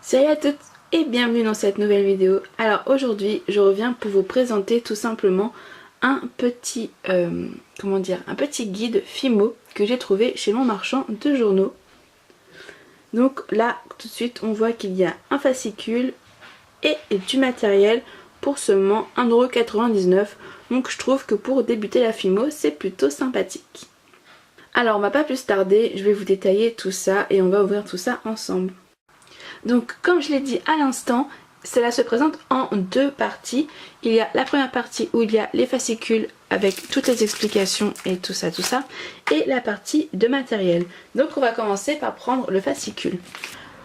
Salut à toutes et bienvenue dans cette nouvelle vidéo. Alors aujourd'hui je reviens pour vous présenter tout simplement un petit guide Fimo que j'ai trouvé chez mon marchand de journaux. Donc là tout de suite on voit qu'il y a un fascicule et du matériel pour seulement 1,99 €. Donc je trouve que pour débuter la Fimo c'est plutôt sympathique. Alors on va pas plus tarder, je vais vous détailler tout ça et on va ouvrir tout ça ensemble. Donc comme je l'ai dit à l'instant, cela se présente en deux parties. Il y a la première partie où il y a les fascicules avec toutes les explications et tout ça, et la partie de matériel. Donc on va commencer par prendre le fascicule.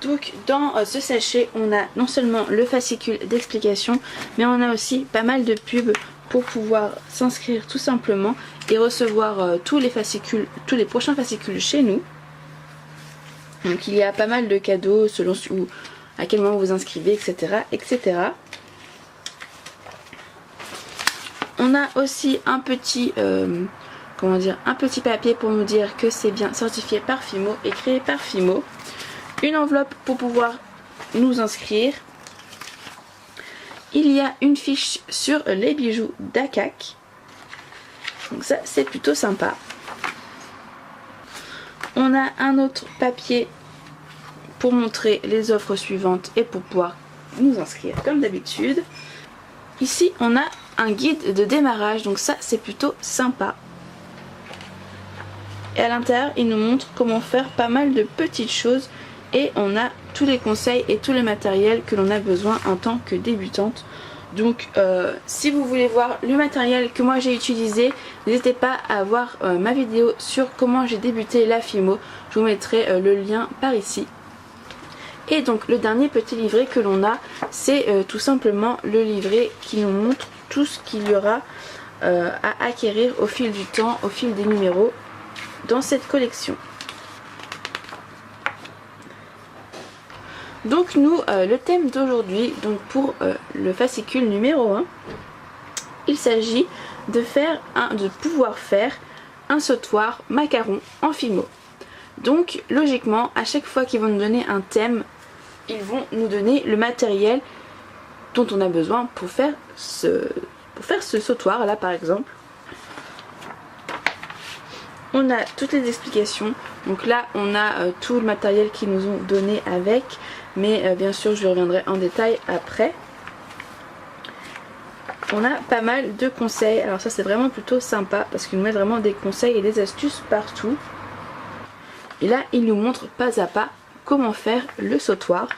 Donc dans ce sachet on a non seulement le fascicule d'explication, mais on a aussi pas mal de pubs pour pouvoir s'inscrire tout simplement et recevoir tous les prochains fascicules chez nous. Donc il y a pas mal de cadeaux selon à quel moment vous vous inscrivez, etc. etc. On a aussi un petit papier pour nous dire que c'est bien certifié par Fimo et créé par Fimo. Une enveloppe pour pouvoir nous inscrire. Il y a une fiche sur les bijoux d'Akak. Donc ça c'est plutôt sympa. On a un autre papier pour montrer les offres suivantes et pour pouvoir nous inscrire comme d'habitude. Ici on a un guide de démarrage, donc ça c'est plutôt sympa. Et à l'intérieur il nous montre comment faire pas mal de petites choses et on a tous les conseils et tout le matériel que l'on a besoin en tant que débutante. Donc si vous voulez voir le matériel que moi j'ai utilisé, n'hésitez pas à voir ma vidéo sur comment j'ai débuté la Fimo. Je vous mettrai le lien par ici. Et donc le dernier petit livret que l'on a, c'est tout simplement le livret qui nous montre tout ce qu'il y aura à acquérir au fil du temps, au fil des numéros dans cette collection. Donc nous, le thème d'aujourd'hui, donc pour le fascicule numéro 1, il s'agit de pouvoir faire un sautoir macaron en Fimo. Donc logiquement, à chaque fois qu'ils vont nous donner un thème, ils vont nous donner le matériel dont on a besoin pour faire ce sautoir là par exemple. On a toutes les explications, donc là on a tout le matériel qu'ils nous ont donné avec, mais bien sûr je reviendrai en détail après. On a pas mal de conseils, alors ça c'est vraiment plutôt sympa parce qu'ils nous mettent vraiment des conseils et des astuces partout. Et là ils nous montrent pas à pas comment faire le sautoir.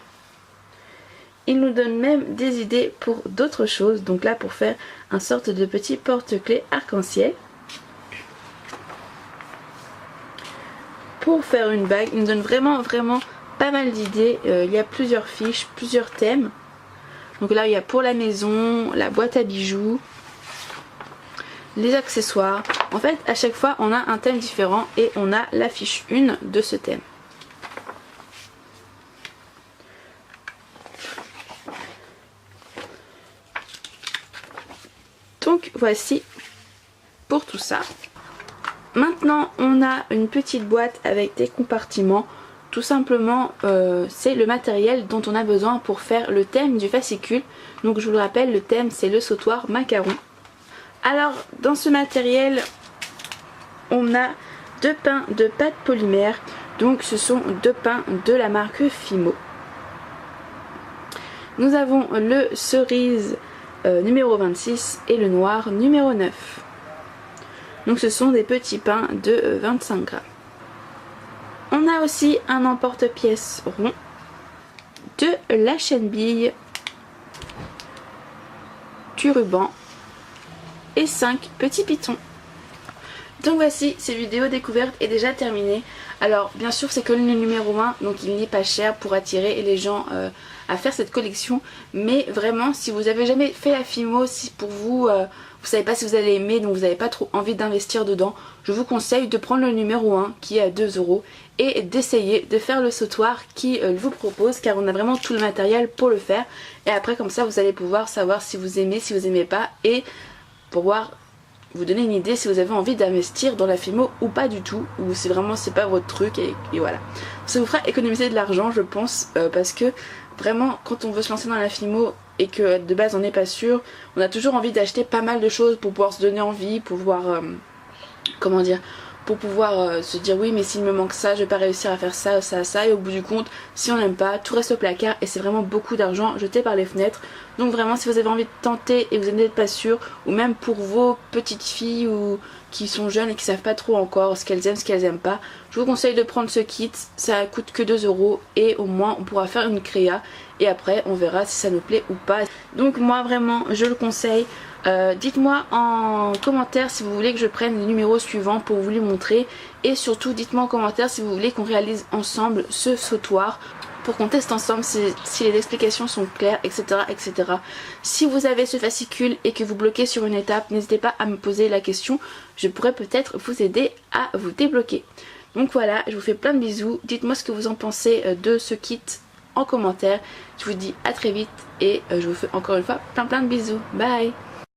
Ils nous donnent même des idées pour d'autres choses, donc là pour faire un sorte de petit porte-clés arc-en-ciel. Pour faire une bague, ils nous donnent vraiment pas mal d'idées. Il y a plusieurs fiches, plusieurs thèmes. Donc là il y a pour la maison, la boîte à bijoux, les accessoires. En fait à chaque fois on a un thème différent et on a la fiche 1 de ce thème. Donc voici pour tout ça. Maintenant on a une petite boîte avec des compartiments. Tout simplement c'est le matériel dont on a besoin pour faire le thème du fascicule. Donc je vous le rappelle, le thème c'est le sautoir macaron. Alors dans ce matériel on a deux pains de pâte polymère. Donc ce sont deux pains de la marque Fimo. Nous avons le cerise numéro 26 et le noir numéro 9. Donc ce sont des petits pains de 25 grammes. On a aussi un emporte-pièce rond, de la chaîne bille, du ruban et 5 petits pitons. Donc voici, cette vidéo découverte est déjà terminée. Alors bien sûr c'est que le numéro 1, donc il n'est pas cher pour attirer les gens à faire cette collection. Mais vraiment si vous avez jamais fait la Fimo, si pour vous, vous savez pas si vous allez aimer, donc vous n'avez pas trop envie d'investir dedans, je vous conseille de prendre le numéro 1 qui est à 2 € et d'essayer de faire le sautoir qui vous propose, car on a vraiment tout le matériel pour le faire. Et après comme ça vous allez pouvoir savoir si vous aimez, si vous aimez pas, et pouvoir vous donner une idée si vous avez envie d'investir dans la Fimo ou pas du tout, ou si vraiment c'est pas votre truc et voilà. Ça vous fera économiser de l'argent je pense, parce que vraiment quand on veut se lancer dans la Fimo et que de base on n'est pas sûr, on a toujours envie d'acheter pas mal de choses pour pouvoir se donner envie, pour pouvoir comment dire, pour pouvoir se dire oui mais s'il me manque ça je vais pas réussir à faire ça, ça, et au bout du compte si on n'aime pas tout reste au placard et c'est vraiment beaucoup d'argent jeté par les fenêtres. Donc vraiment si vous avez envie de tenter et vous n'êtes pas sûr, ou même pour vos petites filles ou qui sont jeunes et qui savent pas trop encore ce qu'elles aiment pas, je vous conseille de prendre ce kit, ça coûte que 2 € et au moins on pourra faire une créa et après on verra si ça nous plaît ou pas. Donc moi vraiment je le conseille. Dites-moi en commentaire si vous voulez que je prenne le numéro suivant pour vous les montrer, et surtout dites-moi en commentaire si vous voulez qu'on réalise ensemble ce sautoir pour qu'on teste ensemble si les explications sont claires, etc., etc. Si vous avez ce fascicule et que vous bloquez sur une étape, n'hésitez pas à me poser la question, je pourrais peut-être vous aider à vous débloquer. Donc voilà, je vous fais plein de bisous, dites-moi ce que vous en pensez de ce kit en commentaire. Je vous dis à très vite et je vous fais encore une fois plein de bisous, bye.